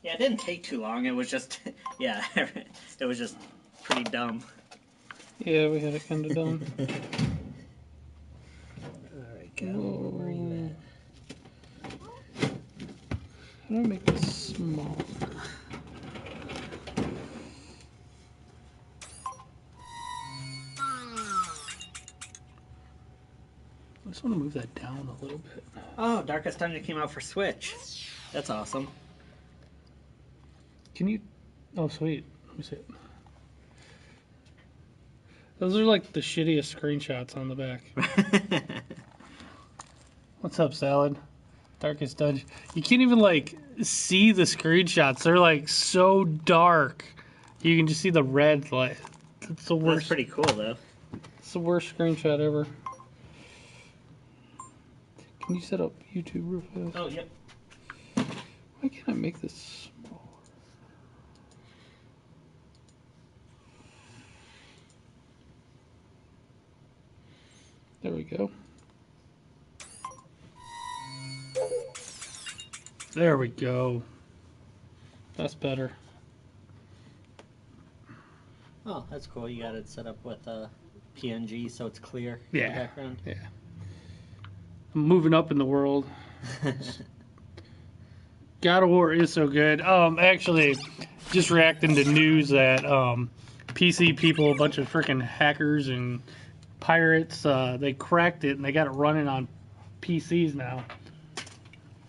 Yeah, it didn't take too long. It was just, yeah, it was just pretty dumb. Yeah, we had it kind of done. Alright, go. Where are you at? How do I make this smaller? I just want to move that down a little bit. Oh, Darkest Dungeon came out for Switch. That's awesome. Can you... Oh, sweet. Let me see it. Those are like the shittiest screenshots on the back. What's up, Salad? Darkest Dungeon. You can't even, like, see the screenshots. They're, like, so dark. You can just see the red light. It's the worst. That's pretty cool, though. It's the worst screenshot ever. Can you set up YouTube real fast? Oh, yep. Why can't I make this smaller? There we go. There we go. That's better. Oh, that's cool. You got it set up with PNG so it's clear in the background. Yeah. I'm moving up in the world. God of War is so good. Actually, just reacting to news that PC people, a bunch of freaking hackers and pirates, they cracked it and they got it running on PCs now.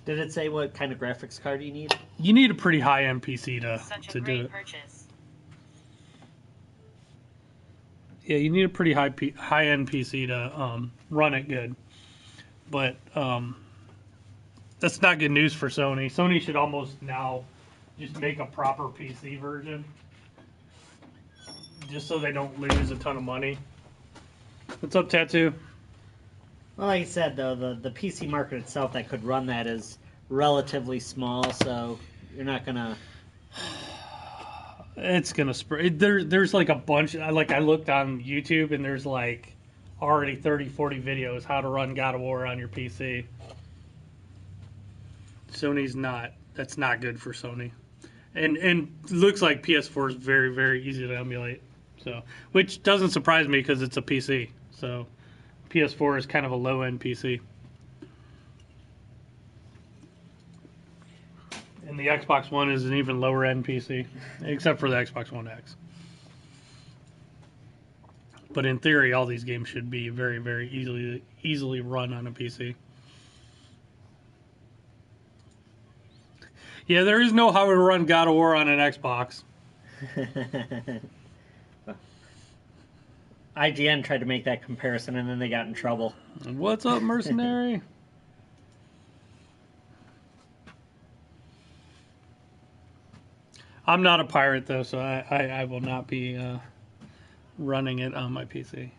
Did it say what kind of graphics card you need? You need a pretty high-end PC to do it. Purchase. Yeah, you need a pretty high-end PC to run it good. But that's not good news for Sony. Sony should almost now just make a proper PC version, just so they don't lose a ton of money. What's up, Tattoo? Well, like I said, though, the PC market itself that could run that is relatively small, so you're not gonna... It's gonna spread. There's like a bunch. Like I looked on YouTube and there's like already 30, 40 videos how to run God of War on your PC. Sony's not. That's not good for Sony. And looks like PS4 is very, very easy to emulate. So, which doesn't surprise me because it's a PC. So, PS4 is kind of a low-end PC. And the Xbox One is an even lower-end PC, except for the Xbox One X. But in theory, all these games should be very, very easily run on a PC. Yeah, there is no how to run God of War on an Xbox. IGN tried to make that comparison and then they got in trouble. What's up, mercenary? I'm not a pirate, though, so I will not be running it on my PC.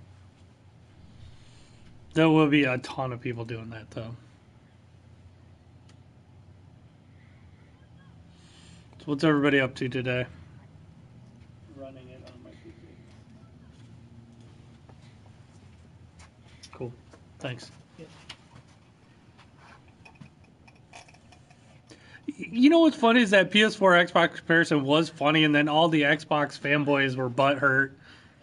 There will be a ton of people doing that, though. So what's everybody up to today? Running it on my PC. Cool. Thanks. Yep. You know what's funny is that PS4 Xbox comparison was funny, and then all the Xbox fanboys were butthurt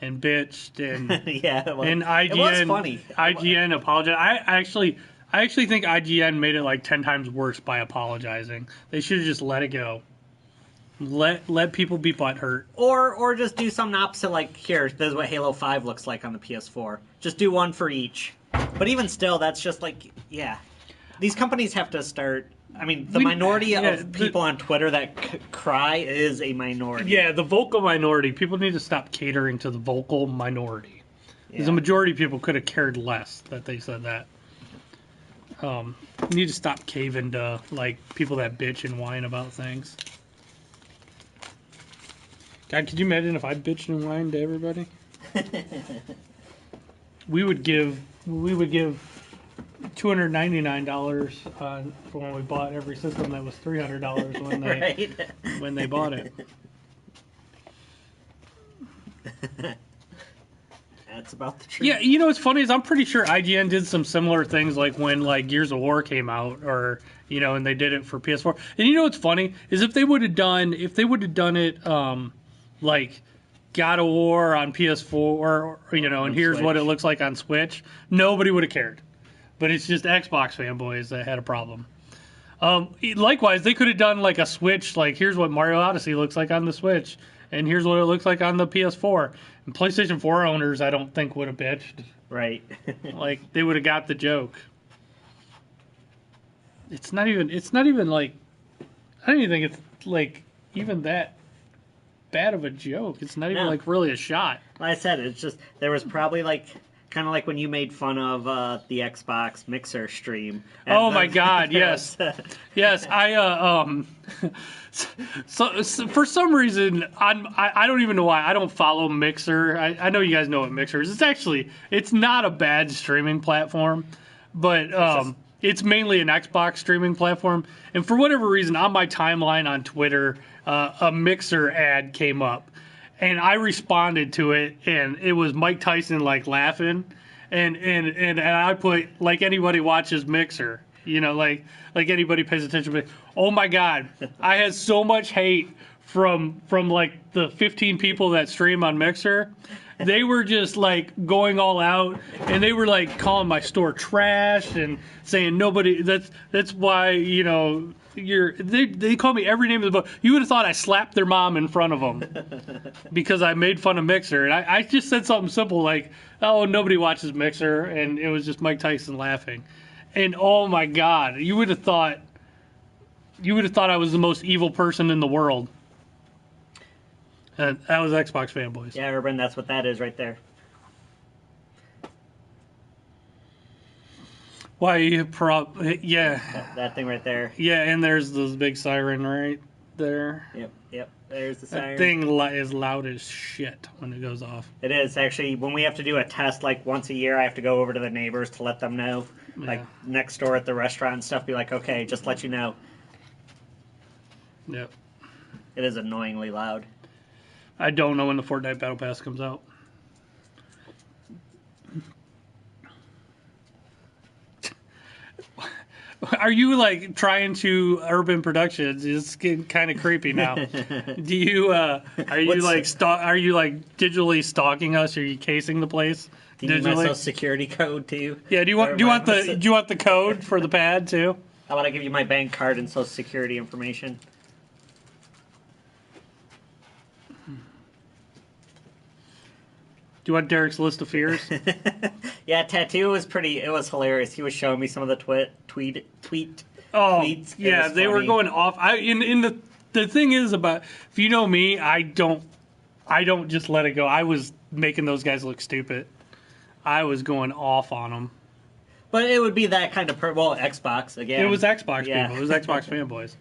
and bitched, and yeah, it was, and IGN, it was funny. IGN apologized. I actually think IGN made it like 10 times worse by apologizing. They should have just let it go. Let people be butthurt. Or just do something opposite, like, here, this is what Halo 5 looks like on the PS4. Just do one for each. But even still, that's just like, yeah. These companies have to start... I mean, the minority of people on Twitter that cry is a minority. Yeah, the vocal minority. People need to stop catering to the vocal minority. Because the majority of people could have cared less that they said that. You need to stop caving to, like, people that bitch and whine about things. God, could you imagine if I bitched and whined to everybody? we would give $299 for when we bought every system that was $300 when they right? when they bought it. That's about the truth. Yeah, you know what's funny is I'm pretty sure IGN did some similar things like when like Gears of War came out, or and they did it for PS4. And you know what's funny is if they would have done it like God of War on PS4, or and here's Switch. what it looks like on Switch, nobody would have cared. But it's just Xbox fanboys that had a problem. Likewise, they could have done like a Switch, like here's what Mario Odyssey looks like on the Switch, and here's what it looks like on the PS4. And PlayStation 4 owners, I don't think would have bitched. Right. Like they would have got the joke. It's not even like, I don't even think it's like even that bad of a joke. It's not even like really a shot. Like I said, it's just there was probably like kind of like when you made fun of the Xbox Mixer stream. Oh my God! Yes, yes. So for some reason, I don't even know why I don't follow Mixer. I know you guys know what Mixer is. It's not a bad streaming platform, but it's mainly an Xbox streaming platform. And for whatever reason, on my timeline on Twitter, a Mixer ad came up. And I responded to it, and it was Mike Tyson like laughing, and I put like anybody watches Mixer, like anybody pays attention. But oh my God, I had so much hate from like the 15 people that stream on Mixer. They were just like going all out, and they were like calling my store trash and saying nobody. That's why they call me every name of the book. You would have thought I slapped their mom in front of them because I made fun of Mixer, and I just said something simple like, "Oh, nobody watches Mixer," and it was just Mike Tyson laughing. And oh my God, you would have thought I was the most evil person in the world. That was Xbox fanboys. Yeah, Urban, that's what that is right there. Why? Yeah. That thing right there. Yeah, and there's this big siren right there. Yep. There's the siren. That thing is loud as shit when it goes off. It is actually. When we have to do a test, like once a year, I have to go over to the neighbors to let them know. Yeah. Like next door at the restaurant and stuff, be like, okay, just let you know. Yep. It is annoyingly loud. I don't know when the Fortnite Battle Pass comes out. Are you like trying to Urban Productions? It's getting kind of creepy now. Do you are you like digitally stalking us? Are you casing the place? Do you need my social security code too? Yeah. Do you want the code for the pad too? How about I give you my bank card and social security information? Do you want Derek's list of fears? Yeah, tattoo was pretty. It was hilarious. He was showing me some of the tweet. Oh, tweets. Yeah, they were going off. The thing is about, if you know me, I don't just let it go. I was making those guys look stupid. I was going off on them. But it would be that kind of Xbox again. It was Xbox people. It was Xbox fanboys.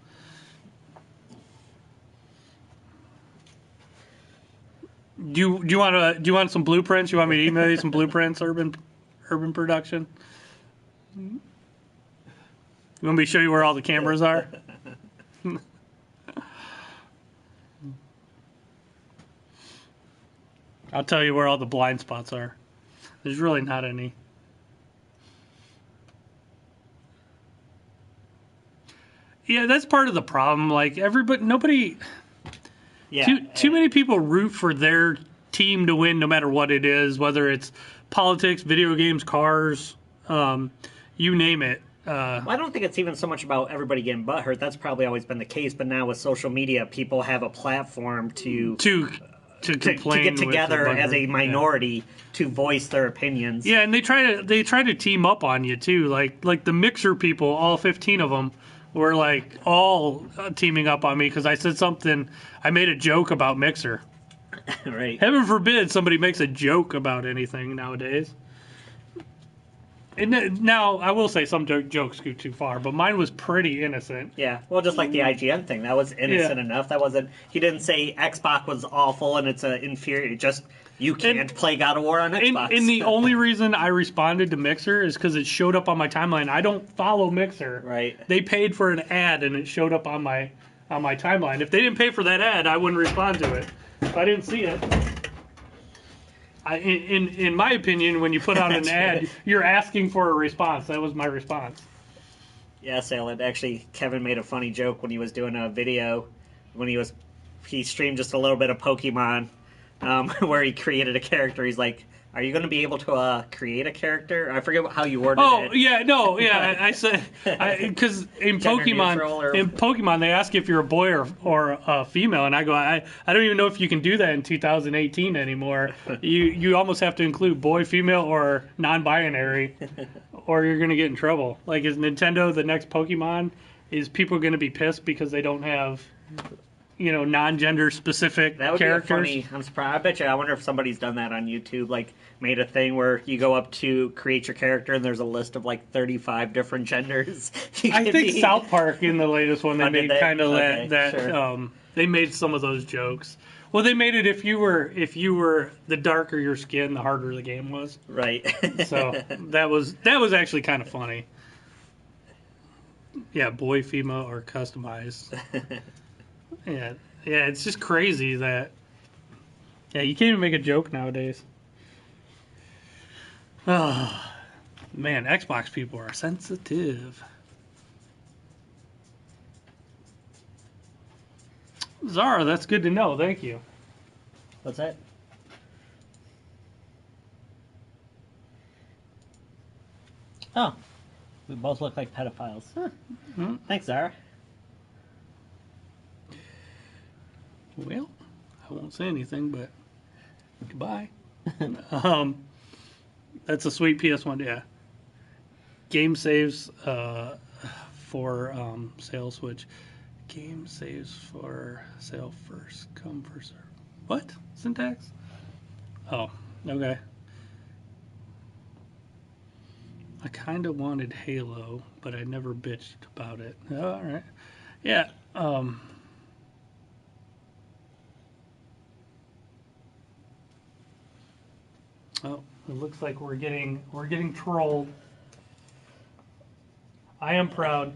Do you want some blueprints? You want me to email you some blueprints, Urban Production? You want me to show you where all the cameras are? I'll tell you where all the blind spots are. There's really not any. Yeah, that's part of the problem. Like nobody. Yeah, too many people root for their team to win, no matter what it is, whether it's politics, video games, cars, you name it. Well, I don't think it's even so much about everybody getting butthurt. That's probably always been the case. But now with social media, people have a platform to complain, to get together as a minority to voice their opinions. Yeah, and they try to team up on you too. Like the Mixer people, all 15 of them were like all teaming up on me because I said something. I made a joke about Mixer. Right. Heaven forbid somebody makes a joke about anything nowadays. And now, I will say some jokes go too far, but mine was pretty innocent. Yeah, well, just like the IGN thing. That was innocent enough. That wasn't... He didn't say Xbox was awful and it's inferior. Just, you can't play God of War on Xbox. And the only reason I responded to Mixer is because it showed up on my timeline. I don't follow Mixer. Right. They paid for an ad, and it showed up on my timeline. If they didn't pay for that ad, I wouldn't respond to it. If I didn't see it. In my opinion, when you put out an ad, you're asking for a response. That was my response. Yeah, Salad. Actually, Kevin made a funny joke when he was doing a video when he streamed just a little bit of Pokemon, where he created a character. He's like, "Are you going to be able to create a character?" I forget how you worded it. Oh yeah, no, yeah. I said because in Pokemon they ask if you're a boy or a female, and I go, I don't even know if you can do that in 2018 anymore. You almost have to include boy, female, or non-binary, or you're going to get in trouble. Like, is Nintendo the next Pokemon? Is people going to be pissed because they don't have, non-gender specific that would characters? Be funny. I'm surprised. I bet you. I wonder if somebody's done that on YouTube. Like, made a thing where you go up to create your character, and there's a list of like 35 different genders. I think South Park in the latest one they made kind of that. Sure. They made some of those jokes. Well, they made it if you were the darker your skin, the harder the game was. Right. So that was actually kind of funny. Yeah, boy, female, or customized. Yeah, it's just crazy that. Yeah, you can't even make a joke nowadays. Oh, man, Xbox people are sensitive. Zara, that's good to know. Thank you. What's that? Oh, we both look like pedophiles. Huh. Mm-hmm. Thanks, Zara. Well, I won't say anything, but goodbye. That's a sweet PS1, yeah. Game saves for sale switch. Game saves for sale first come first serve. What? Syntax? Oh, okay. I kind of wanted Halo, but I never bitched about it. Oh, all right. Yeah. Oh, it looks like we're getting trolled. I am proud.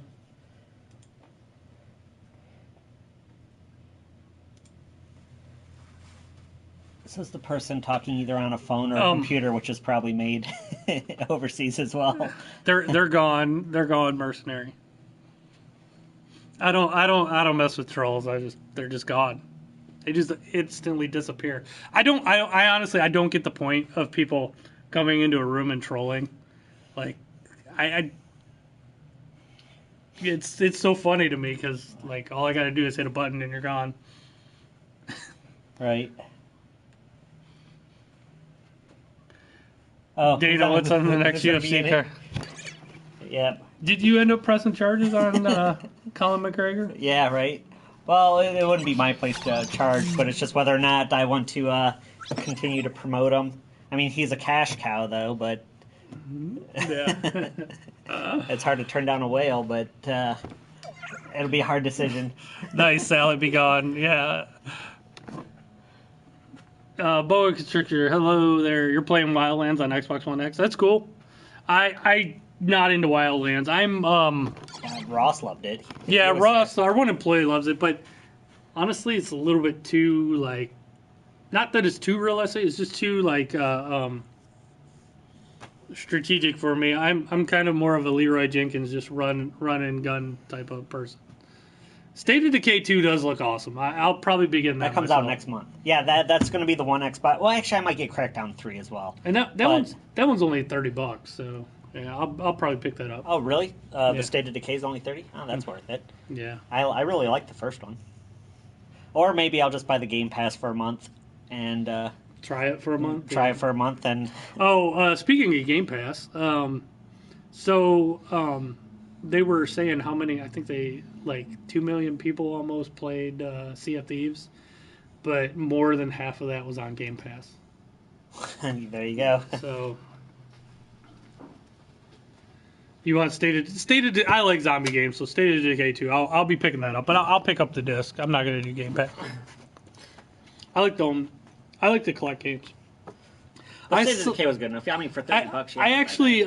This is the person talking either on a phone or a computer, which is probably made overseas as well. They're gone. They're gone, mercenary. I don't mess with trolls. They're just gone. They just instantly disappear. I honestly don't get the point of people coming into a room and trolling. Like, it's so funny to me because like all I got to do is hit a button and you're gone. Right. Oh, Dana, what's on the next UFC card? Yep. Did you end up pressing charges on Colin McGregor? Yeah, right. Well, it wouldn't be my place to charge, but it's just whether or not I want to continue to promote him. I mean, he's a cash cow, though, but yeah. It's hard to turn down a whale, but it'll be a hard decision. Nice, Sally, be gone. Yeah. Boa Constrictor, hello there. You're playing Wildlands on Xbox One X. That's cool. I not into Wildlands. I'm Ross loved it. Yeah, Ross, our one employee loves it, but honestly, it's a little bit too like. Not that it's too realistic. It's just too like strategic for me. I'm kind of more of a Leroy Jenkins, just run and gun type of person. State of Decay 2 does look awesome. I'll probably be getting that. That comes out next month. Yeah, that's going to be the one Xbox. Well, actually, I might get Crackdown 3 as well. And that one's only $30, so yeah, I'll probably pick that up. Oh, really? Yeah. The State of Decay is only $30? Oh, that's worth it. Yeah. I really like the first one. Or maybe I'll just buy the Game Pass for a month and try it for a month. Try it for a month and. Oh, speaking of Game Pass, they were saying how many, I think they, 2 million people almost played Sea of Thieves, but more than half of that was on Game Pass. There you go. So, you want I like zombie games, so State of Decay 2, I'll be picking that up, but I'll pick up the disc. I'm not going to do Game Pass. I like to collect games. State of Decay was good enough. I mean, for $30, I actually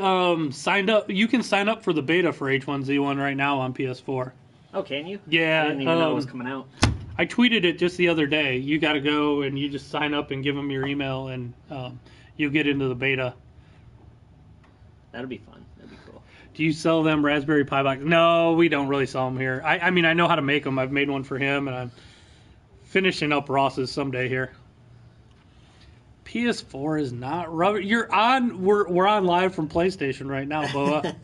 signed up. You can sign up for the beta for H1Z1 right now on PS4. Oh, can you? Yeah. I didn't even know it was coming out. I tweeted it just the other day. You got to go and you just sign up and give them your email, and you'll get into the beta. That'll be fun. That'd be cool. Do you sell them Raspberry Pi boxes? No, we don't really sell them here. I mean, I know how to make them. I've made one for him, and I'm finishing up Ross's someday here. PS4 is not rubber. You're on. We're on live from PlayStation right now, Boa.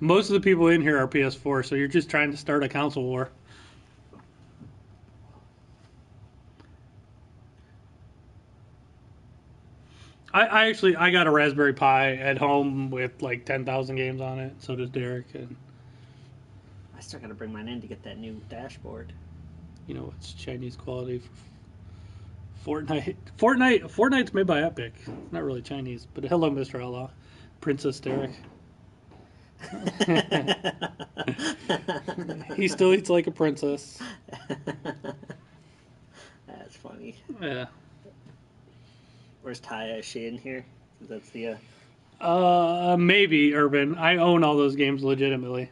Most of the people in here are PS4, so you're just trying to start a console war. I got a Raspberry Pi at home with like 10,000 games on it. So does Derek. And I still got to bring mine in to get that new dashboard. You know, it's Chinese quality for Fortnite. Fortnite's made by Epic. It's not really Chinese, but hello, Mr. Outlaw. Princess Derek. He still eats like a princess. That's funny. Yeah. Where's Taya? Is she in here? That's the. Maybe Urban. I own all those games legitimately.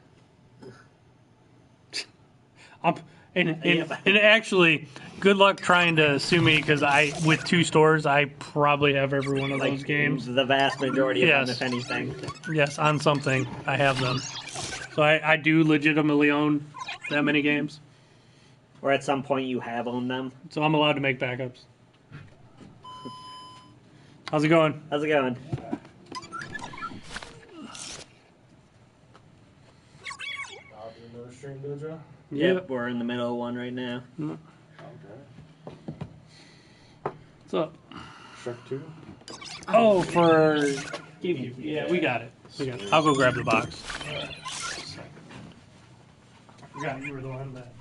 And actually, good luck trying to sue me because with 2 stores, I probably have every one of those games. The vast majority of them, if anything. Yes, on something, I have them. So I do legitimately own that many games. Or at some point you have owned them. So I'm allowed to make backups. How's it going? How's it going? Another stream dojo? Yep, we're in the middle of one right now. Okay. What's up? Shrek 2? Oh, for GameCube. Yeah, we got it. I'll go grab the box. Forgot you were the one that...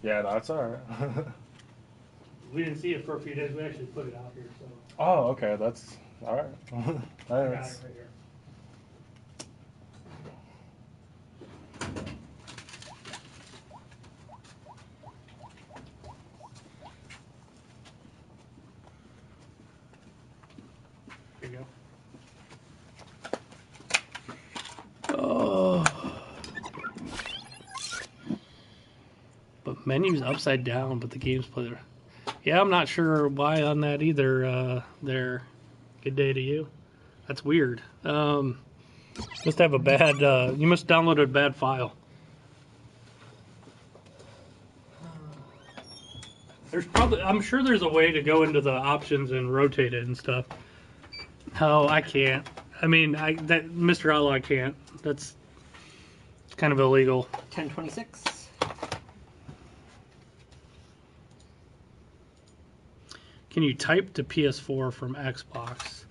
Yeah, that's alright. We didn't see it for a few days. We actually put it out here, so... Oh, okay, that's alright. I got it right here. Here you go. Oh. But menu's upside down, but the game's played. Yeah, I'm not sure why on that either. There. Good day to you. That's weird. Must have a bad. You must download a bad file. There's probably. I'm sure there's a way to go into the options and rotate it and stuff. Oh, I can't. I mean, that Mr. Outlaw, I can't. That's kind of illegal. 1026. Can you type to PS4 from Xbox?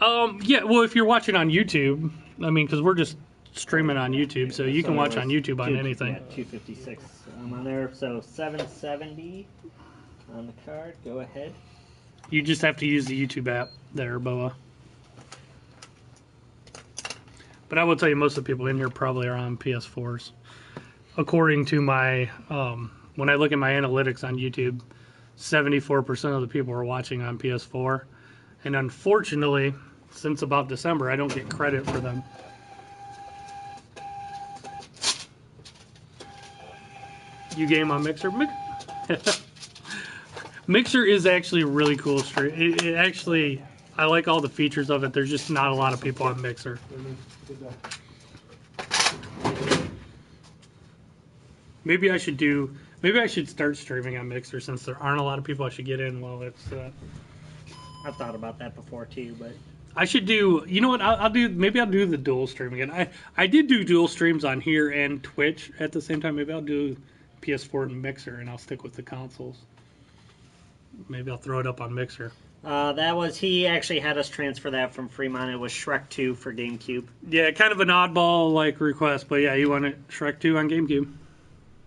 Yeah, well, if you're watching on YouTube, I mean, because we're just streaming on YouTube, so you can watch on YouTube on anything. Yeah, 256 on there, so 770 on the card. Go ahead. You just have to use the YouTube app there, Boa. But I will tell you, most of the people in here probably are on PS4s. According to my, when I look at my analytics on YouTube, 74% of the people are watching on PS4. And unfortunately, since about December, I don't get credit for them. You game on Mixer? Mixer is actually a really cool stream. It actually, I like all the features of it. There's just not a lot of people on Mixer. Maybe I should start streaming on Mixer since there aren't a lot of people I should get in while it's... I've thought about that before too, but... I should do... You know what? Maybe I'll do the dual stream again. I did do dual streams on here and Twitch at the same time. Maybe I'll do PS4 and Mixer, and I'll stick with the consoles. Maybe I'll throw it up on Mixer. He actually had us transfer that from Fremont. It was Shrek 2 for GameCube. Yeah, kind of an oddball request, but yeah, you want it Shrek 2 on GameCube.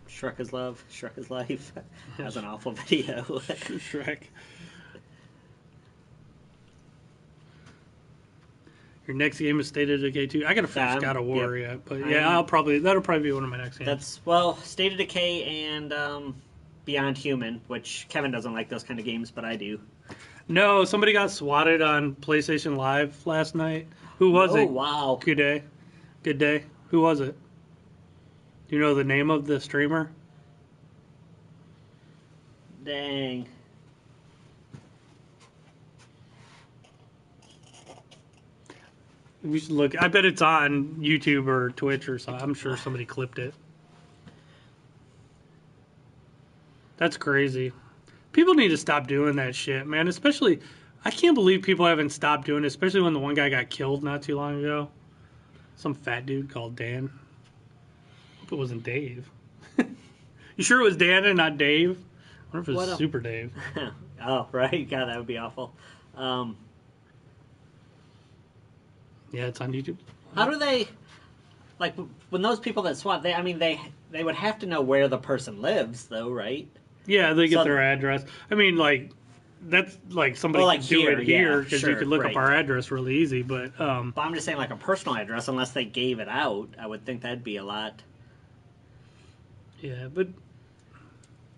Shrek is love, Shrek is life. That was an awful video. Shrek. Your next game is State of Decay 2. I gotta finish God of War yet, but yeah, that'll probably be one of my next games. State of Decay and Beyond Human, which Kevin doesn't like those kind of games, but I do. No, somebody got swatted on PlayStation Live last night. Who was it? Oh, wow. Good day. Who was it? Do you know the name of the streamer? Dang. We should look. I bet it's on YouTube or Twitch or something. I'm sure somebody clipped it. That's crazy. People need to stop doing that shit, man. Especially, I can't believe people haven't stopped doing it, especially when the one guy got killed not too long ago. Some fat dude called Dan. Hope it wasn't Dave. You sure it was Dan and not Dave? I wonder if it was Super Dave. Oh, right. God, that would be awful. Yeah, it's on YouTube. How do they, like, when those people that swat, they would have to know where the person lives, though, right? Yeah, they get their address. I mean, like, that's like somebody like could do it here because you could look right. up our address really easy. But I'm just saying, like, a personal address, unless they gave it out, I would think that'd be a lot. Yeah, but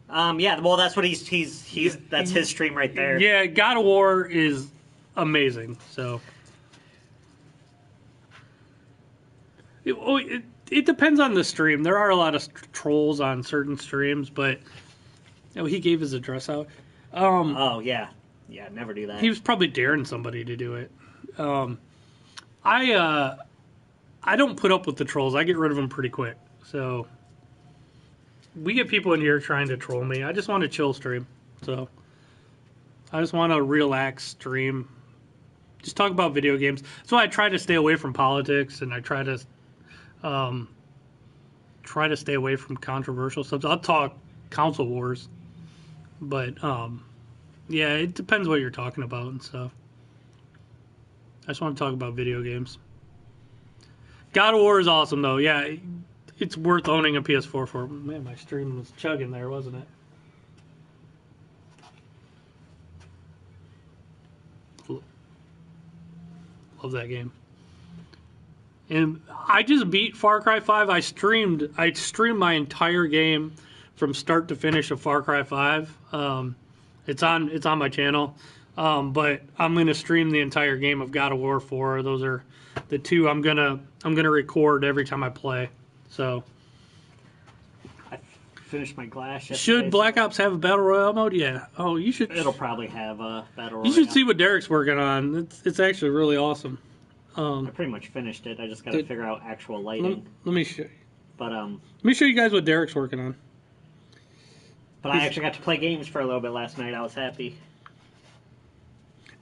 yeah, well, that's what he's that's his stream right there. yeah, God of War is amazing. So it depends on the stream. There are a lot of trolls on certain streams, but he gave his address out. Oh yeah, never do that. He was probably daring somebody to do it. I don't put up with the trolls. I get rid of them pretty quick. So we get people in here trying to troll me. I just want to chill stream. So I just want to relax stream. Just talk about video games. So I try to stay away from politics, and I try to stay away from controversial stuff. I'll talk console wars, but yeah, it depends what you're talking about and stuff. I just want to talk about video games. God of War is awesome, though. Yeah, it's worth owning a PS4 for. Man, my stream was chugging there, wasn't it? Love that game. And I just beat Far Cry 5. I streamed my entire game from start to finish of Far Cry 5. It's on my channel. But I'm gonna stream the entire game of God of War 4. Those are the two I'm gonna record every time I play. So I finished my glass yesterday. Should Black Ops have a battle royale mode? Yeah. Oh, you should. It'll probably have a battle royale. You should see what Derek's working on. It's actually really awesome. I pretty much finished it. I just got to figure out actual lighting. Let me show you. But let me show you guys what Derek's working on. But I actually got to play games for a little bit last night. I was happy.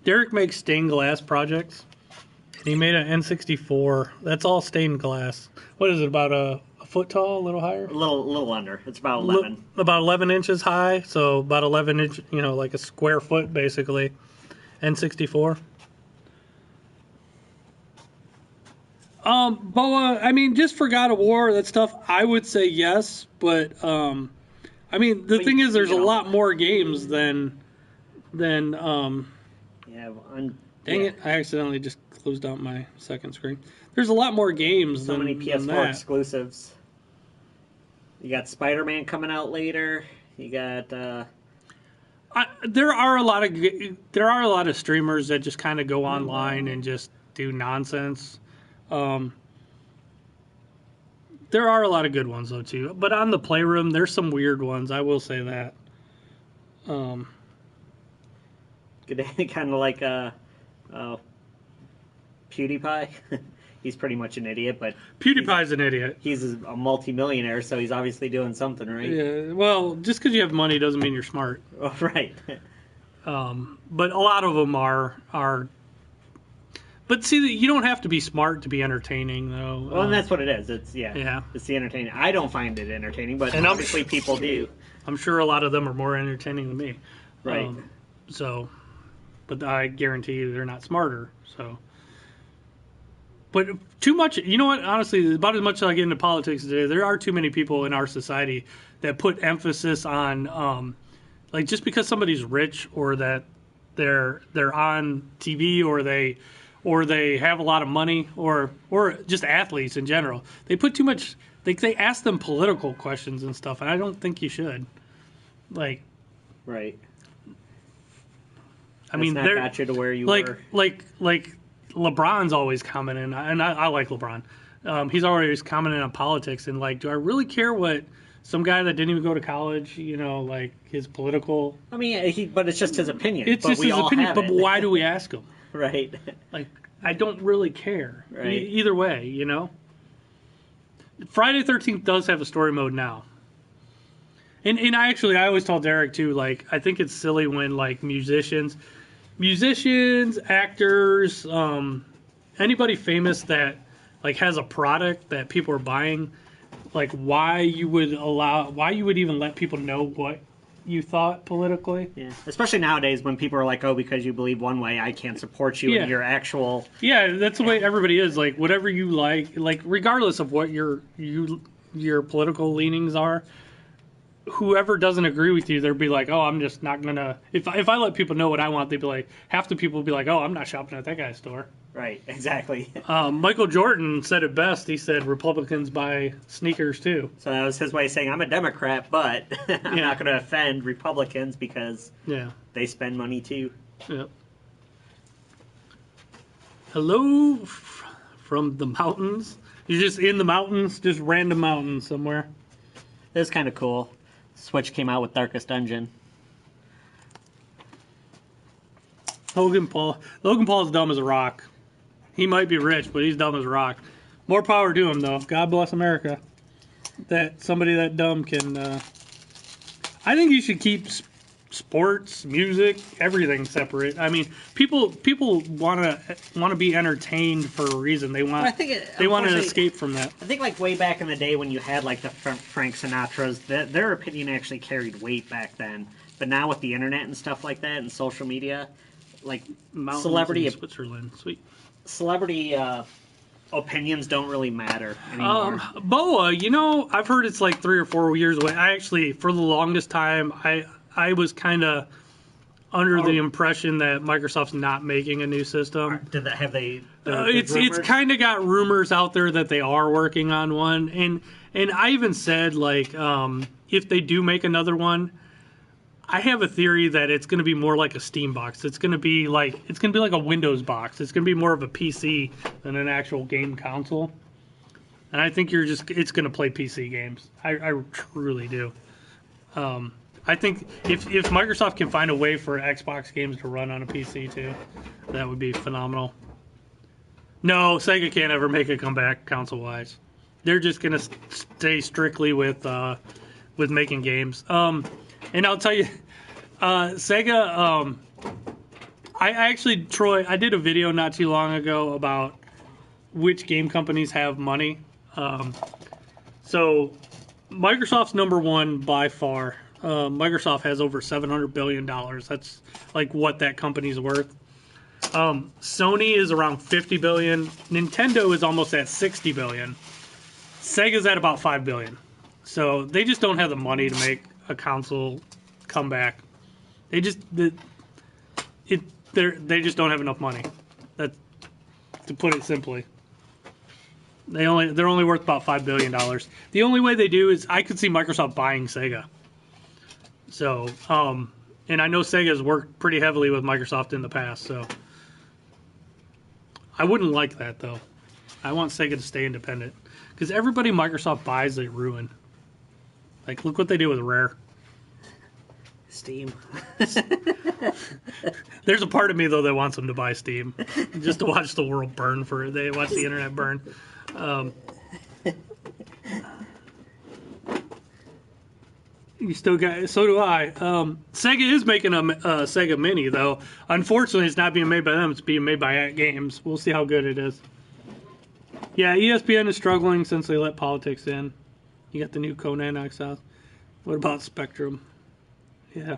Derek makes stained glass projects. And he made an N64. That's all stained glass. What is it, about a foot tall, a little higher? A little under. It's about 11. About 11 inches high, so about 11 inch, like a square foot, basically. N64. Boa, I mean, just for God of War, that stuff, I would say yes, but, I mean, the thing is, there's a lot more games than Yeah. Dang it, I accidentally just closed out my second screen. There's a lot more games so than many PS4 that. exclusives. You got Spider-Man coming out later. You got there are a lot of streamers that just kind of go online and just do nonsense. There are a lot of good ones though too, but on the Playroom there's some weird ones. I will say that. kind of like PewDiePie. He's pretty much an idiot, but PewDiePie's an idiot. He's a multi-millionaire, so he's obviously doing something, right? Yeah. Well, just because you have money doesn't mean you're smart. Oh, right. But a lot of them are. But see, you don't have to be smart to be entertaining, though. Well, and that's what it is. It's Yeah. It's the entertaining. I don't find it entertaining, but And obviously people do. I'm sure a lot of them are more entertaining than me. Right. But I guarantee you they're not smarter. So. But too much, you know what, honestly, about as much as I get into politics today, there are too many people in our society that put emphasis on, like, just because somebody's rich or that they're on TV or they have a lot of money or just athletes in general, they put too much, they ask them political questions and stuff, and I don't think you should. Like, right. I mean, they're got you to where you like, were. Like LeBron's always commenting, and I like LeBron. He's always commenting on politics and like, do I really care what some guy that didn't even go to college, you know, like his political. I mean, but it's just his opinion. It's but just we his all opinion. have But it. why do we ask him? Right. Like, I don't really care. Right. Either way, you know. Friday 13th does have a story mode now. And I always tell Derek too, like, I think it's silly when like musicians, actors, anybody famous that like has a product that people are buying, like why you would even let people know what you thought politically. Yeah. Especially nowadays when people are like, oh, because you believe one way, I can't support you in your actual. Yeah, that's the way everybody is. Like whatever you like regardless of what your political leanings are. Whoever doesn't agree with you, they'll be like, "Oh, I'm just not gonna." If I let people know what I want, they'd be like, half the people would be like, "Oh, I'm not shopping at that guy's store." Right. Exactly. Michael Jordan said it best. He said Republicans buy sneakers too. So that was his way of saying, "I'm a Democrat, but I'm not going to offend Republicans because they spend money too." Yeah. Hello from the mountains. You're just in the mountains, just random mountains somewhere. It's kind of cool. Switch came out with Darkest Dungeon. Logan Paul is dumb as a rock. He might be rich, but he's dumb as a rock. More power to him, though. God bless America. That somebody that dumb can. I think you should keep sports, music, everything separate. I mean, people want to be entertained for a reason. They want they want to escape from that. I think like way back in the day when you had like the Frank Sinatras, their opinion actually carried weight back then. But now with the internet and stuff like that and social media, like Mountains celebrity in Switzerland, sweet. Celebrity opinions don't really matter anymore. BOA, you know, I've heard it's like 3 or 4 years away. I actually, for the longest time, I was kind of under the impression that Microsoft's not making a new system. Have they? It's kind of got rumors out there that they are working on one, and I even said like if they do make another one, I have a theory that it's going to be more like a Steam box. It's going to be like a Windows box. It's going to be more of a PC than an actual game console. And I think it's going to play PC games. I truly do. I think if Microsoft can find a way for Xbox games to run on a PC too, that would be phenomenal. No, Sega can't ever make a comeback console-wise. They're just going to stay strictly with making games. And I'll tell you, Sega, Troy, I did a video not too long ago about which game companies have money. So Microsoft's number one by far. Microsoft has over $700 billion. That's like what that company's worth. Sony is around $50 billion. Nintendo is almost at $60 billion. Sega's at about $5 billion. So they just don't have the money to make a console comeback. They just don't have enough money. That, to put it simply. They're only worth about $5 billion. The only way they do is I could see Microsoft buying Sega. So, and I know Sega's worked pretty heavily with Microsoft in the past, so I wouldn't like that though. I want Sega to stay independent because everybody Microsoft buys they ruin. Like, look what they do with Rare. Steam. There's a part of me though that wants them to buy Steam, just to watch the world burn watch the internet burn. You still got, so do I. Sega is making a Sega Mini though. Unfortunately, it's not being made by them. It's being made by At Games. We'll see how good it is. Yeah, ESPN is struggling since they let politics in. You got the new Conan Exiles. What about Spectrum? Yeah.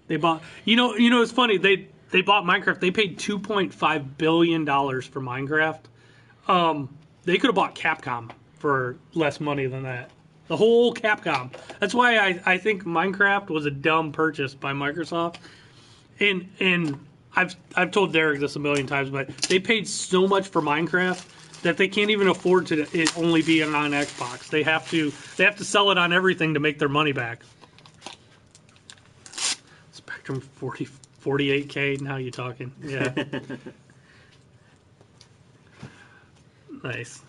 They bought, you know, it's funny. They bought Minecraft. They paid $2.5 billion for Minecraft. They could have bought Capcom for less money than that. The whole Capcom. That's why I think Minecraft was a dumb purchase by Microsoft. And I've told Derek this a million times, but they paid so much for Minecraft that they can't even afford to it only be on Xbox. They have to sell it on everything to make their money back. Spectrum 48K, now you talking. Yeah. Nice.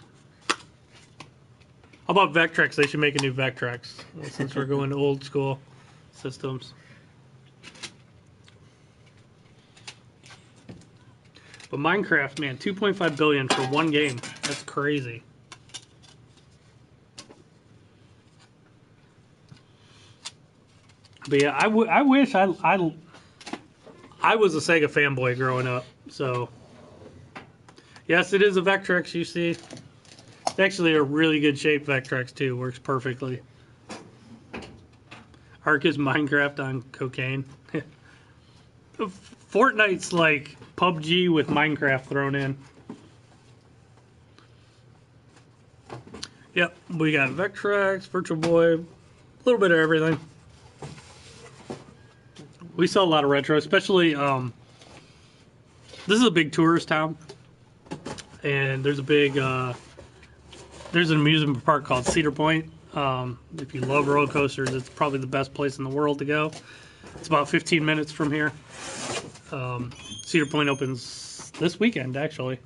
How about Vectrex? They should make a new Vectrex since we're going to old school systems. But Minecraft, man, 2.5 billion for one game. That's crazy. But yeah, I wish I was a Sega fanboy growing up. So yes, it is a Vectrex. You see, it's actually a really good shape. Vectrex too works perfectly. Ark is Minecraft on cocaine. Fortnite's like PUBG with Minecraft thrown in. Yep, we got Vectrex, Virtual Boy, a little bit of everything. We sell a lot of retro, especially this is a big tourist town, and there's a big there's an amusement park called Cedar Point. If you love roller coasters, it's probably the best place in the world to go. It's about 15 minutes from here. Cedar Point opens this weekend, actually.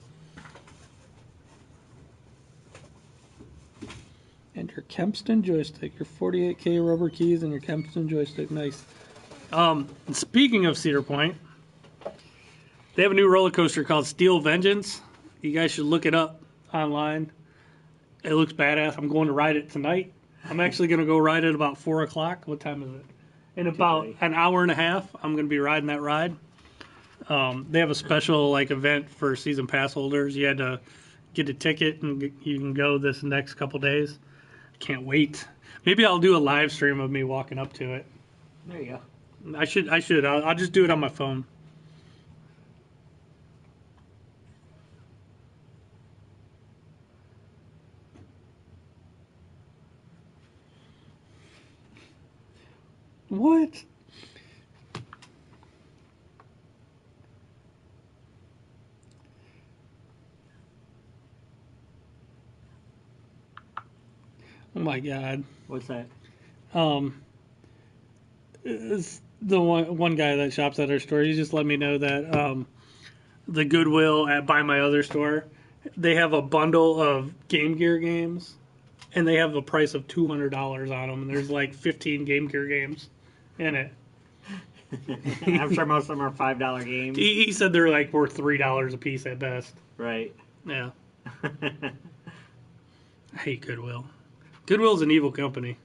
And your Kempston joystick, your 48K rubber keys, and your Kempston joystick. Nice. Speaking of Cedar Point, they have a new roller coaster called Steel Vengeance. You guys should look it up online. It looks badass. I'm going to ride it tonight. I'm actually going to go ride it about 4 o'clock. What time is it? In about an hour and a half, I'm going to be riding that ride. They have a special like event for season pass holders. You had to get a ticket, and you can go this next couple days. Can't wait. Maybe I'll do a live stream of me walking up to it. There you go. I should. I'll just do it on my phone. What? Oh my God. What's that? It's the one guy that shops at our store. He just let me know that the Goodwill at Buy My Other store, they have a bundle of Game Gear games, and they have a price of $200 on them. And there's like 15 Game Gear games in it. I'm sure most of them are $5 games. He said they're like worth $3 a piece at best. Right. Yeah. I hate Goodwill. Goodwill's an evil company.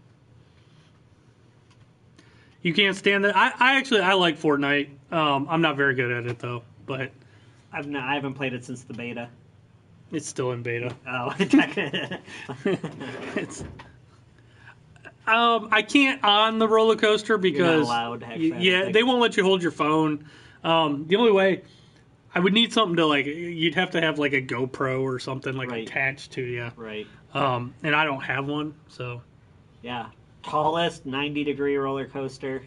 You can't stand that. I like Fortnite. I'm not very good at it though, but I haven't played it since the beta. it's still in beta. Oh, It's I can't on the roller coaster because you're not allowed. Actually, they won't let you hold your phone. The only way I would need something to like, you'd have to have like a GoPro or something like Right. attached to you. Right. And I don't have one, so Yeah. Tallest 90-degree roller coaster.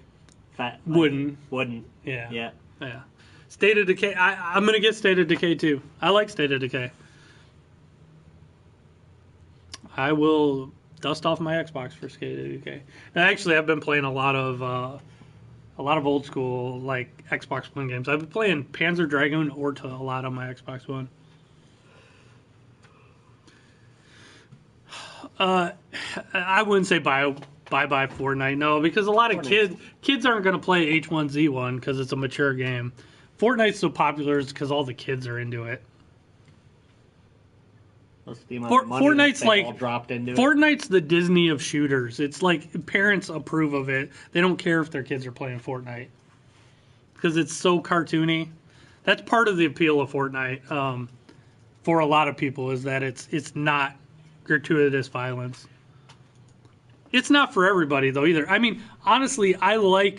wooden. Wooden. Yeah. Yeah. State of Decay. I'm gonna get State of Decay too. I like State of Decay. I will dust off my Xbox for State of Decay. And actually, I've been playing a lot of old school like Xbox One games. I've been playing Panzer Dragoon Orta a lot on my Xbox One. I wouldn't say bye Fortnite, no, because a lot of kids aren't going to play H1Z1 because it's a mature game. Fortnite's so popular is because all the kids are into it. Fortnite's like all dropped into Fortnite's the Disney of shooters. It's like parents approve of it. They don't care if their kids are playing Fortnite because it's so cartoony. That's part of the appeal of Fortnite for a lot of people is that it's not gratuitous violence. It's not for everybody though either. I mean, honestly, let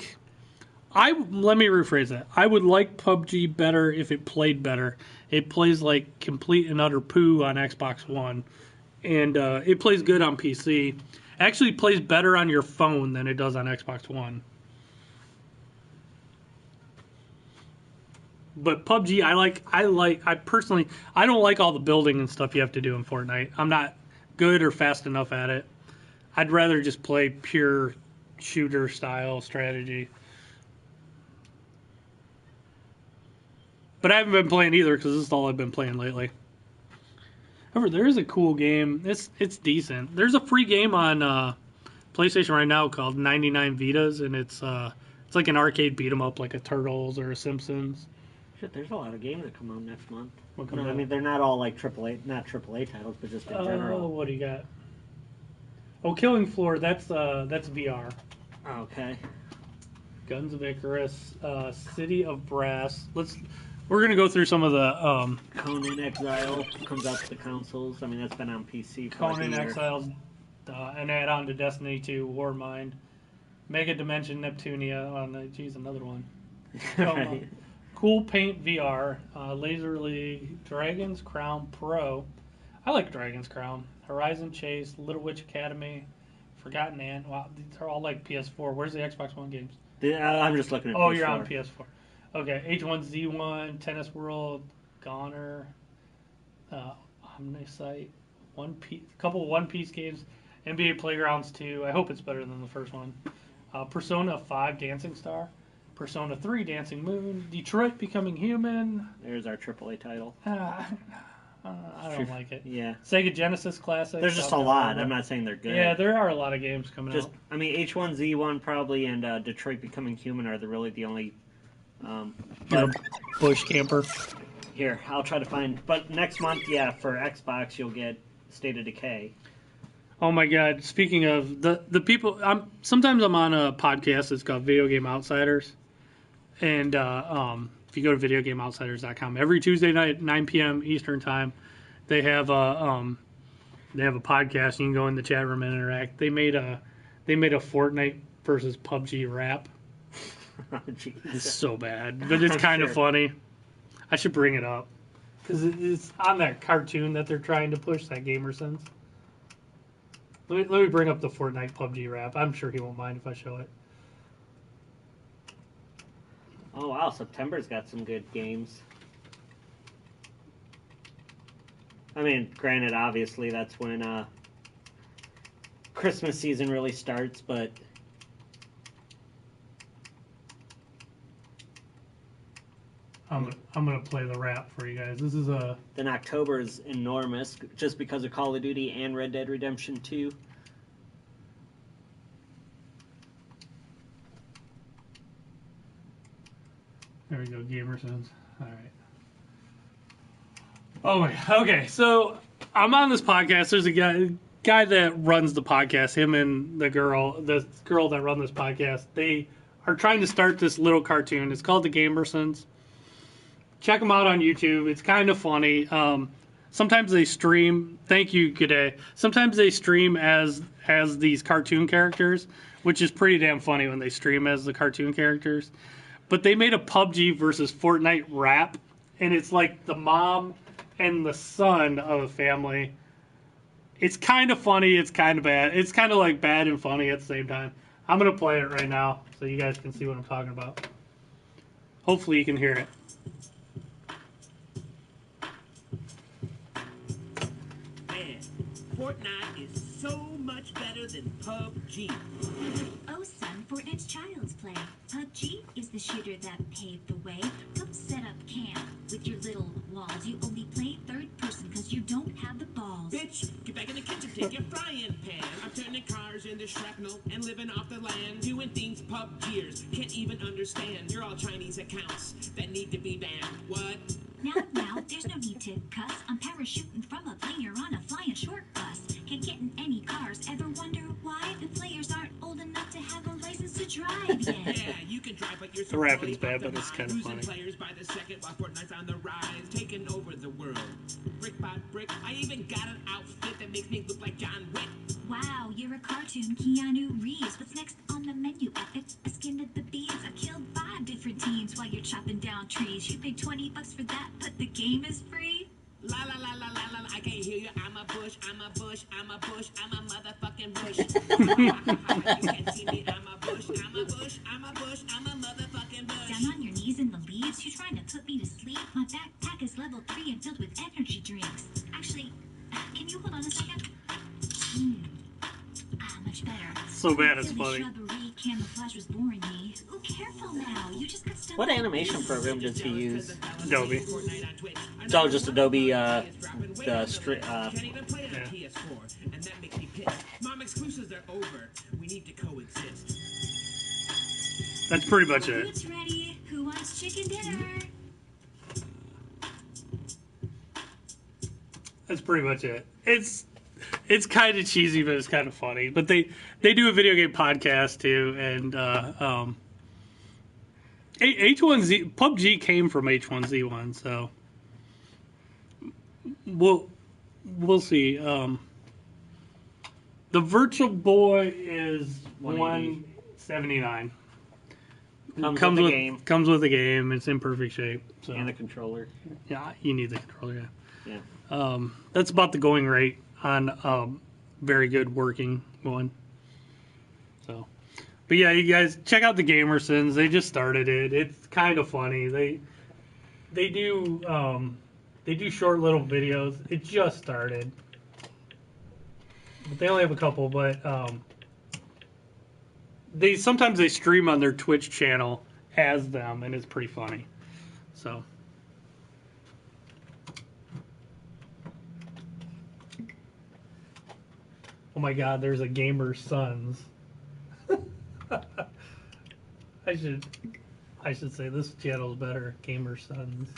me rephrase that. I would like PUBG better if it played better. It plays like complete and utter poo on Xbox One, and it plays good on PC. Actually, plays better on your phone than it does on Xbox One. But PUBG, I personally, I don't like all the building and stuff you have to do in Fortnite. I'm not good or fast enough at it. I'd rather just play pure shooter style strategy. But I haven't been playing either because this is all I've been playing lately. However, there is a cool game. It's decent. There's a free game on PlayStation right now called 99 Vitas, and it's like an arcade beat 'em up, like a Turtles or a Simpsons. Shit, there's a lot of games that come out next month. What comes No, I out? mean, they're not all like not AAA titles, but just in Oh, general. what do you got? Oh, Killing Floor. That's VR. Okay. Guns of Icarus, City of Brass. We're gonna go through some of the Conan Exile comes out to the consoles. I mean, that's been on PC for like a Conan year. Exiles, an add-on to Destiny 2, Warmind, Mega Dimension Neptunia. Oh, geez, another one. Right. Cool Paint VR, Laser League, Dragon's Crown Pro. I like Dragon's Crown. Horizon Chase, Little Witch Academy, Forgotten Ant. Wow, these are all like PS4. Where's the Xbox One games? I'm just looking at Oh, PS4. you're on PS4. Okay, H1Z1, Tennis World, Goner, Omnisite, couple One Piece games, NBA Playgrounds 2. I hope it's better than the first one. Persona 5 Dancing Star, Persona 3 Dancing Moon, Detroit Becoming Human. There's our AAA title. I don't like it. Yeah. Sega Genesis Classic. There's just a lot. I'm not saying they're good. Yeah, there are a lot of games coming out. I mean, H1Z1 probably and Detroit Becoming Human are really the only. You're a bush camper. Here, I'll try to find. But next month, yeah, for Xbox, you'll get State of Decay. Oh my God! Speaking of the people, sometimes I'm on a podcast that's called Video Game Outsiders, and if you go to videogameoutsiders.com, every Tuesday night, 9 p.m. Eastern time, they have a podcast. You can go in the chat room and interact. They made a Fortnite versus PUBG rap. Oh, jeez. It's so bad, but it's kind of funny. I should bring it up because it's on that cartoon that they're trying to push, that Gamersense. Let me bring up the Fortnite PUBG rap. I'm sure he won't mind if I show it. Oh wow, September's got some good games. I mean, granted, obviously that's when Christmas season really starts, but I'm gonna play the rap for you guys. This is a. then October is enormous just because of Call of Duty and Red Dead Redemption 2. There we go, Gamersense. All right. Oh, okay. So I'm on this podcast. There's a guy that runs the podcast. Him and the girl that run this podcast. They are trying to start this little cartoon. It's called the Gamersons. Check them out on YouTube. It's kind of funny. Sometimes they stream. Thank you, G'day. Sometimes they stream as these cartoon characters, which is pretty damn funny when they stream as the cartoon characters. But they made a PUBG versus Fortnite rap, and it's like the mom and the son of a family. It's kind of funny. It's kind of bad. It's kind of like bad and funny at the same time. I'm going to play it right now so you guys can see what I'm talking about. Hopefully you can hear it. Man, Fortnite is so much better than PUBG. Oh, son, Fortnite's child's play. PUBG is the shooter that paved the way. Come set up camp with your little walls. You only play third person because you don't have the balls. Bitch, get back in the kitchen, take your frying pan. I'm turning cars into shrapnel and living off the land. Doing things PUBGers can't even understand. You're all Chinese accounts that need to be banned. What? Now, there's no need to cuss. I'm parachuting from a plane. You're on a flying short bus. Can't get in any cars. Ever wonder why the players aren't old enough to have a license to drive yet? Yeah, you can drive, but you're so The rap fully is bad, but it's optimized. kind of Losing funny. players by the second while Fortnite's on the rise, taking over the world. Brick by brick, I even got an outfit that makes me look like John Wick. Wow, you're a cartoon, Keanu Reeves. What's next on the menu? Epic, I skinned the beans. I killed 5 different teams while you're chopping down trees. You paid $20 for that, but the game is free. La la la la la la, I can't hear you. I'm a bush, I'm a bush, I'm a bush, I'm a motherfucking bush. You can't see me, I'm a bush, I'm a bush, I'm a bush, I'm a motherfucking bush. Down on your knees in the leaves, you're trying to put me to sleep. My backpack is level 3 and filled with energy drinks. Actually, can you hold on a second? Much better. So bad it's Silly funny. shrubbery, camouflage was boring me. Oh, careful now. You just got stuck. What animation program does he use? Adobe. Oh, just Adobe. Can't even play it on yeah. PS4, and that makes me pissed. Mom, exclusives are over. We need to coexist. That's pretty much it. Food's ready. Who wants chicken dinner? That's pretty much it. It's kind of cheesy, but it's kind of funny. But they do a video game podcast too, and H1Z PUBG came from H1Z1, so we'll see. The Virtual Boy is 179. Comes with the game. Comes with the game. It's in perfect shape. So. And the controller. Yeah, you need the controller. Yeah. That's about the going rate on a very good working one. So, but yeah, you guys check out the Gamersons. They just started it. It's kind of funny. They do short little videos. It just started, but they only have a couple. But they sometimes stream on their Twitch channel as them, and it's pretty funny. So. Oh my God! There's a Gamer's Sons. I should say this channel's better. Gamer's Sons.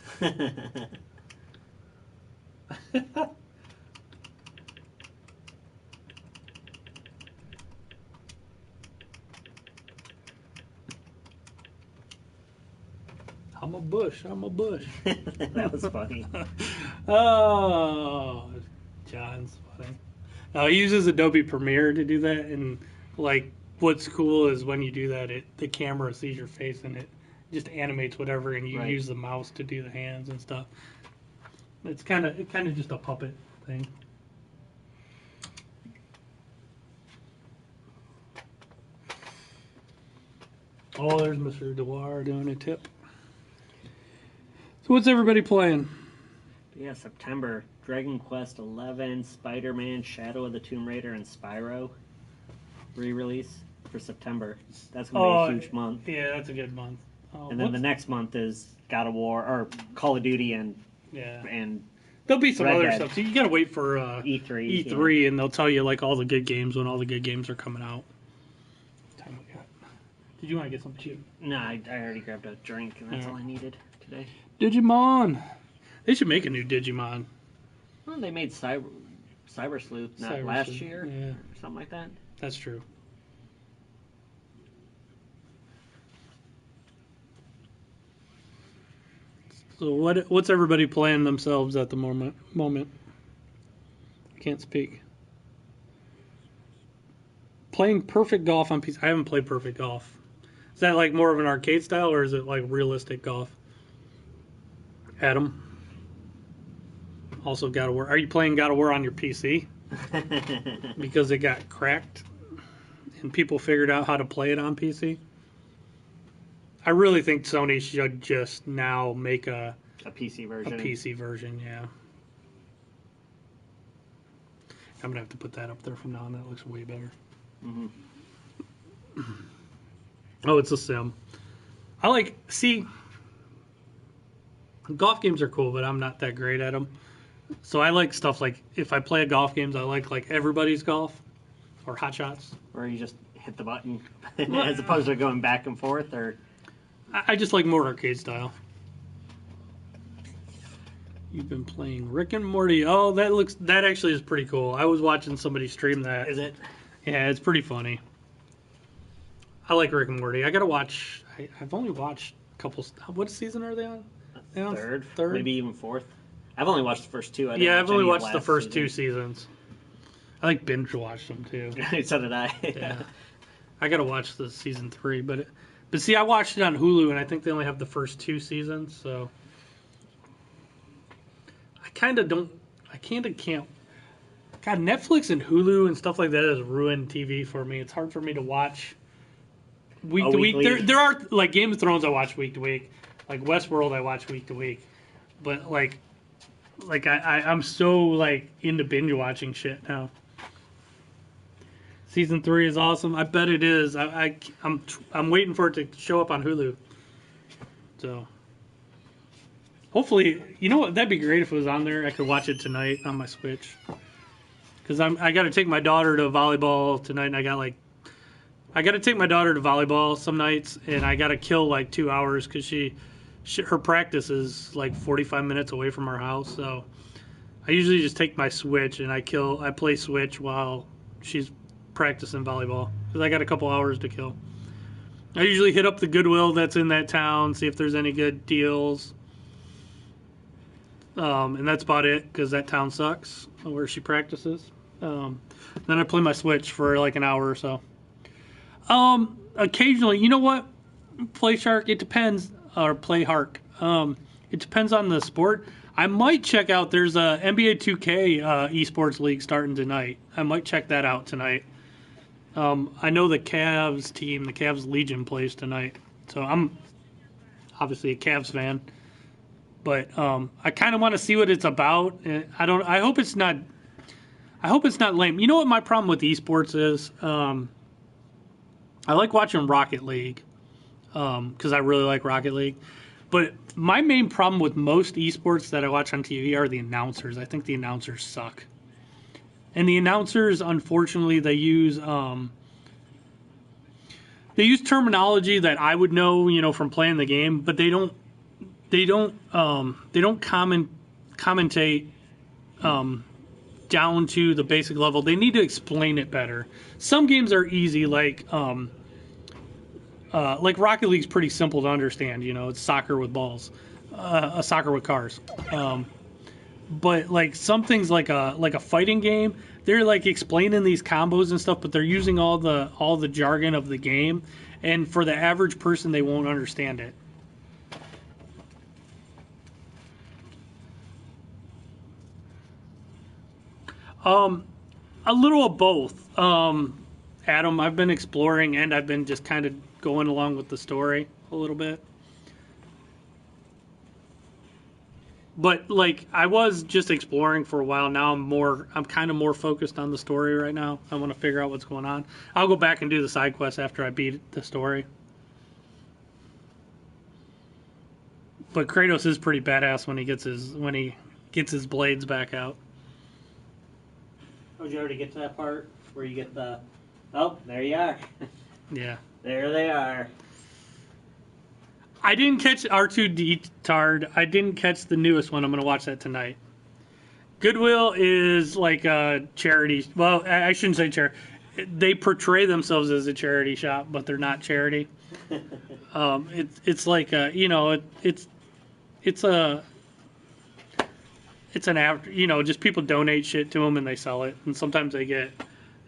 I'm a bush. That was funny. Oh, John's funny. He uses Adobe Premiere to do that, and like what's cool is when you do that, the camera sees your face and it just animates whatever, and you use the mouse to do the hands and stuff. It's kind of just a puppet thing. Oh, there's Mr. Dewar doing a tip. So what's everybody playing? Yeah, September. Dragon Quest 11, Spider-Man, Shadow of the Tomb Raider, and Spyro re-release for September. That's going to be a huge month. Yeah, that's a good month. And then the next month is God of War, or Call of Duty, and there'll be some Red other Dead. stuff. So you gotta wait for E3, and they'll tell you like all the good games when all the good games are coming out. What time we got? Did you want to get something cheap? No, I already grabbed a drink, and that's all I needed today. Digimon. They should make a new Digimon. Well, they made Cyber Sleuth last year, or something like that. That's true. So what's everybody playing themselves at the moment? I can't speak. Playing Perfect Golf on PC. I haven't played Perfect Golf. Is that like more of an arcade style, or is it like realistic golf? Adam. Also God of War. Are you playing God of War on your PC? Because it got cracked and people figured out how to play it on PC? I really think Sony should just now make a PC version. A PC version, yeah. I'm going to have to put that up there from now on. That looks way better. Mm-hmm. Oh, it's a sim. Golf games are cool, but I'm not that great at them. So I like stuff like, if I play golf games, I like Everybody's Golf or Hot Shots. Where you just hit the button as opposed to going back and forth, or... I just like more arcade style. You've been playing Rick and Morty. Oh, that actually is pretty cool. I was watching somebody stream that. Is it? Yeah, it's pretty funny. I like Rick and Morty. I gotta watch. I've only watched a couple. What season are they on? Third, maybe even fourth. I've only watched the first two. I've only watched the first two seasons. I like binge watched them too. So did I. Yeah, I gotta watch the season 3, but see, I watched it on Hulu, and I think they only have the first 2 seasons, so I kind of can't. God, Netflix and Hulu and stuff like that has ruined TV for me. It's hard for me to watch week to week. There are like Game of Thrones I watch week to week, like Westworld I watch week to week, but like I'm so like into binge watching shit now. Season 3 is awesome. I bet it is. I'm waiting for it to show up on Hulu. So hopefully, you know what? That'd be great if it was on there. I could watch it tonight on my Switch. Because I got to take my daughter to volleyball tonight, and I got to take my daughter to volleyball some nights, and I got to kill like 2 hours because her practice is like 45 minutes away from our house. So I usually just take my Switch and I play Switch while she's practicing volleyball because I got a couple hours to kill. I usually hit up the Goodwill that's in that town, see if there's any good deals. And that's about it because that town sucks where she practices. Then I play my Switch for like an hour or so. Occasionally, you know what? Play Shark, it depends, or Play Hark. It depends on the sport. I might check out, there's a NBA 2K esports league starting tonight. I might check that out tonight. I know the Cavs team, the Cavs Legion plays tonight. So I'm obviously a Cavs fan. But I kind of want to see what it's about. I hope it's not lame. You know what my problem with esports is? I like watching Rocket League because I really like Rocket League. But my main problem with most esports that I watch on TV are the announcers. I think the announcers suck. And the announcers, unfortunately, they use terminology that I would know, you know, from playing the game, but they don't commentate down to the basic level. They need to explain it better. Some games are easy, like Rocket League's pretty simple to understand. You know, it's soccer with balls, soccer with cars. But like some things, like a fighting game, they're like explaining these combos and stuff, but they're using all the jargon of the game, and for the average person, they won't understand it. A little of both. Adam, I've been exploring and I've been just kind of going along with the story a little bit. But like I was just exploring for a while. Now I'm kind of more focused on the story right now. I want to figure out what's going on. I'll go back and do the side quests after I beat the story. But Kratos is pretty badass when he gets his blades back out. Oh, did you already get to that part where you get the... Oh, there you are. Yeah. There they are. I didn't catch R2D Tard. I didn't catch the newest one. I'm going to watch that tonight. Goodwill is like a charity. Well, I shouldn't say charity. They portray themselves as a charity shop, but they're not charity. It's like a, you know, it's an after, you know, just people donate shit to them and they sell it, and sometimes they get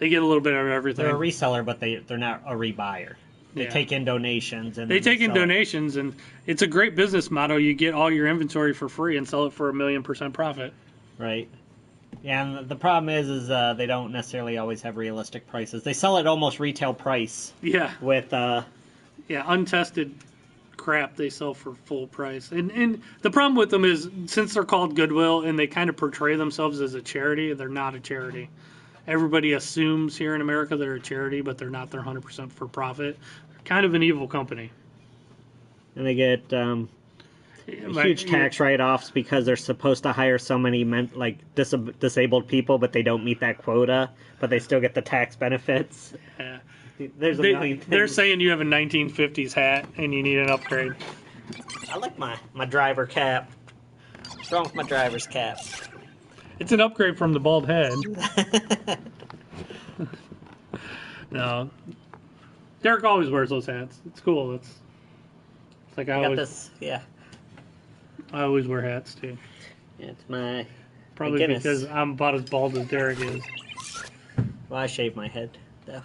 a little bit of everything. They're a reseller, but they're not a rebuyer. They take in donations and they take in donations, and it's a great business model. You get all your inventory for free and sell it for 1,000,000% profit. Right. Yeah, and the problem is they don't necessarily always have realistic prices. They sell at almost retail price. Yeah. With untested crap they sell for full price. And the problem with them is, since they're called Goodwill and they kind of portray themselves as a charity, they're not a charity. Everybody assumes here in America they're a charity, but they're not. They're 100% for profit. They're kind of an evil company. And they get huge tax write-offs because they're supposed to hire so many disabled people, but they don't meet that quota, but they still get the tax benefits. Yeah. There's a million things. They're saying you have a 1950s hat and you need an upgrade. I like my driver cap. What's wrong with my driver's cap? It's an upgrade from the bald head. No. Derek always wears those hats. It's cool. It's like I always wear hats too. Yeah, it's my... Probably because I'm about as bald as Derek is. Well, I shave my head, though.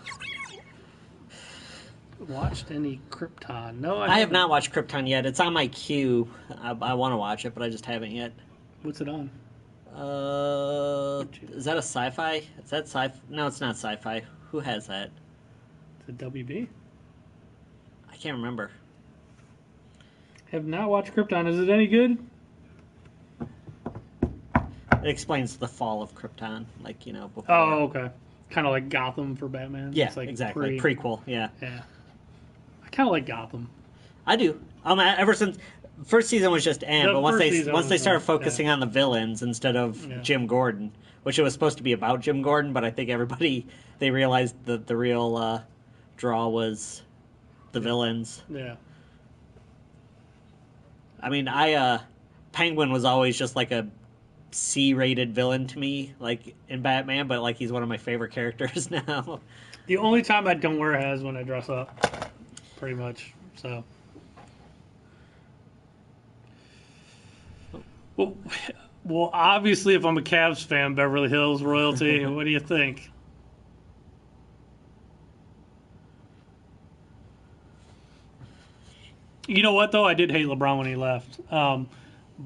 Watched any Krypton? No, I have not watched Krypton yet. It's on my queue. I want to watch it, but I just haven't yet. What's it on? Is that a sci-fi? Is that sci-fi? No, it's not sci-fi. Who has that? Is it WB? I can't remember. Have not watched Krypton. Is it any good? It explains the fall of Krypton, before. Oh, okay. kind of like Gotham for Batman. Yeah, It's like exactly. Prequel. Yeah, Yeah, I kind of like Gotham. I do. Ever since first season was just The but once first they season once they was, started focusing on the villains instead of Yeah. Jim Gordon, which it was supposed to be about Jim Gordon, but I think everybody they realized that the real draw was the villains. Yeah. I mean, Penguin was always just like a C-rated villain to me, like in Batman, but like he's one of my favorite characters now. The only time I don't wear a hat is when I dress up, pretty much. So, well, obviously, if I'm a Cavs fan, Beverly Hills royalty. What do you think? You know what, though? I did hate LeBron when he left.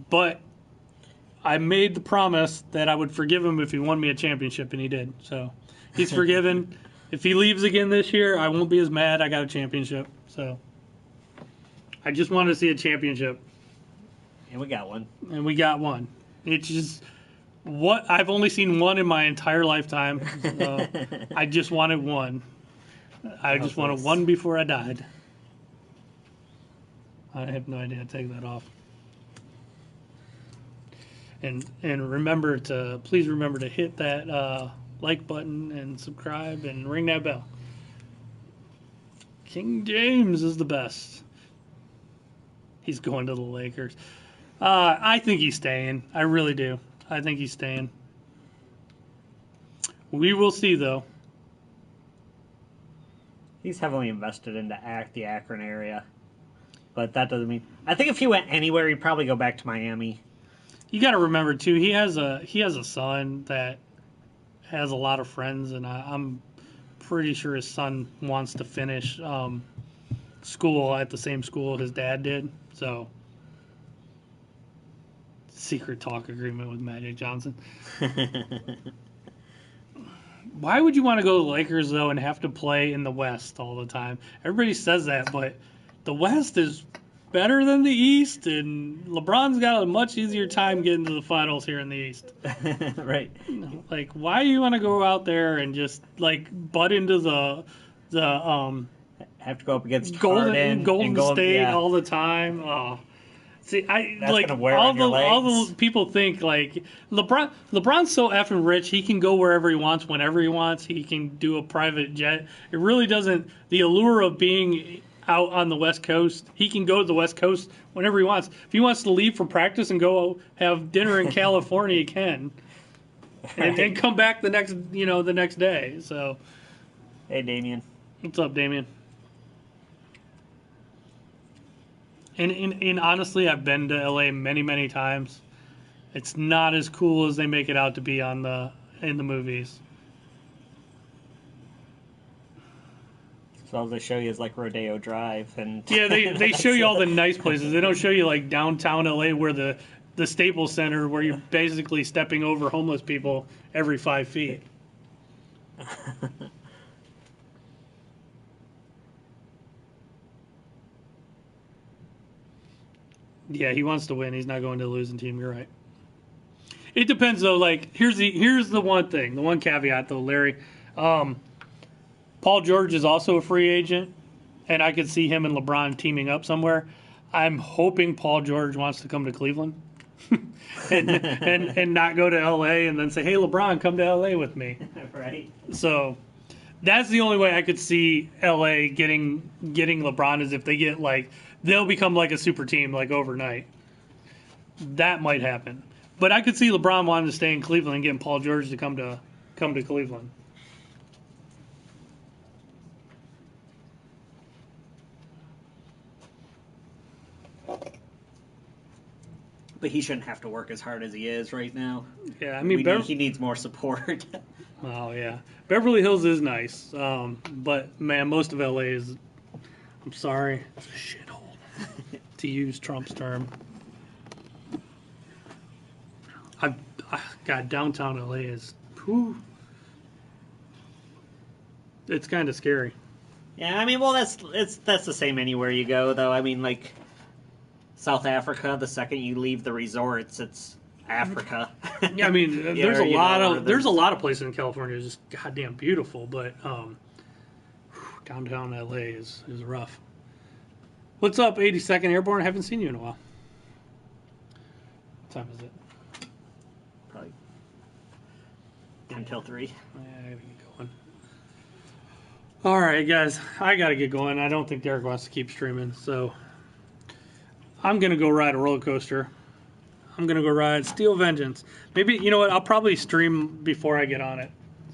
But I made the promise that I would forgive him if he won me a championship, and he did. So he's forgiven. If he leaves again this year, I won't be as mad. I got a championship. So I just wanted to see a championship. And we got one. And we got one. It's just what I've only seen one in my entire lifetime. I just wanted one. I just wanted one before I died. I have no idea how to take that off. And please remember to hit that like button and subscribe and ring that bell. King James is the best. He's going to the Lakers. I think he's staying. I really do. I think he's staying. We will see, though. He's heavily invested into the Akron area. But that doesn't mean... I think if he went anywhere, he'd probably go back to Miami. You got to remember, too, he has a son that has a lot of friends, and I'm pretty sure his son wants to finish school at the same school his dad did. So, secret talk agreement with Magic Johnson. Why would you want to go to the Lakers, though, and have to play in the West all the time? Everybody says that, but the West is better than the East, and LeBron's got a much easier time getting to the finals here in the East. Right. Like, why do you want to go out there and just, like, butt into the have to go up against Golden State yeah. all the time? Oh. See, That's like gonna wear all on your legs. the people think like LeBron's so effing rich, he can go wherever he wants, whenever he wants. He can do a private jet. It really doesn't. The allure of being out on the West Coast, he can go to the West Coast whenever he wants. If he wants to leave for practice and go have dinner in California, he can, and come back the next day. So, Hey, Damien. what's up, Damien? And honestly, I've been to LA many, many times. It's not as cool as they make it out to be in the movies. So all they show you is like Rodeo Drive and Yeah, they show you all the nice places. They don't show you like downtown LA where the Staples Center where you're basically stepping over homeless people every 5 feet. Yeah, he wants to win. He's not going to the losing team. You're right. It depends, though. Like, here's the one thing, the one caveat, though, Larry. Paul George is also a free agent, and I could see him and LeBron teaming up somewhere. I'm hoping Paul George wants to come to Cleveland and not go to L.A. and then say, hey, LeBron, come to L.A. with me. right. So that's the only way I could see L.A. getting LeBron is if they get, like, they'll become like a super team like overnight. That might happen. But I could see LeBron wanting to stay in Cleveland and getting Paul George to come to Cleveland. But he shouldn't have to work as hard as he is right now. Yeah, I mean, he needs more support. Oh yeah, Beverly Hills is nice, but man, most of LA is. I'm sorry, it's a shithole. To use Trump's term. God, downtown LA is. Whew, it's kind of scary. Yeah, I mean, well, that's the same anywhere you go, though. I mean, like South Africa, the second you leave the resorts, it's Africa. Yeah, I mean, there's or, a you lot know, or of there's a lot of places in California that's just goddamn beautiful, but downtown LA is rough. What's up, 82nd Airborne? I haven't seen you in a while. What time is it? Probably 10 till 3. I gotta get going. All right, guys, I gotta get going. I don't think Derek wants to keep streaming, so I'm gonna go ride a roller coaster. I'm gonna go ride Steel Vengeance. Maybe, you know what? I'll probably stream before I get on it.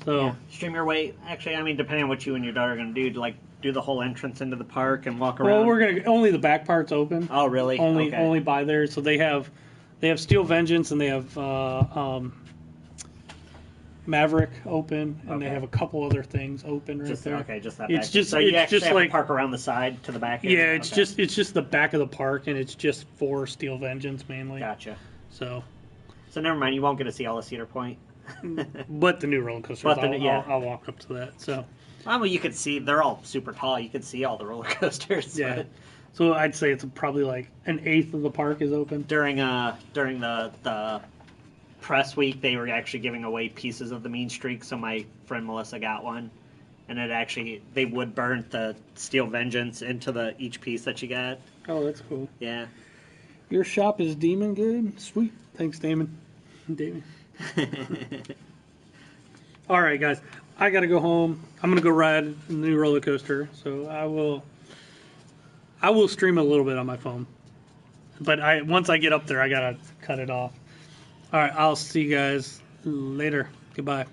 So Yeah. Stream your way. Actually, I mean, depending on what you and your daughter are going to do, like do the whole entrance into the park and walk around. well, we're gonna only the back part's open. Oh, really? Okay. Only by there. So they have Steel Vengeance and they have Maverick open, and they Okay. have a couple other things open right Just there. okay, just that. It's back. just so you it's actually just have like to park around the side to the back. yeah, end? it's Okay. just the back of the park, and it's just for Steel Vengeance mainly. Gotcha. So, So never mind. You won't get to see all of Cedar Point. but the new roller coasters, But the- yeah. I'll walk up to that. So Well, you could see they're all super tall. You could see all the roller coasters. yeah, but so I'd say it's probably like an eighth of the park is open. during the press week, they were actually giving away pieces of the Mean Streak. So my friend Melissa got one, and they would burn the Steel Vengeance into each piece that you got. Oh, that's cool. Yeah. Your shop is Demon good? Sweet. Thanks, Damon. Damon. All right, guys. I got to go home. I'm going to go ride the new roller coaster. So I will stream a little bit on my phone. But once I get up there, I got to cut it off. All right. I'll see you guys later. Goodbye.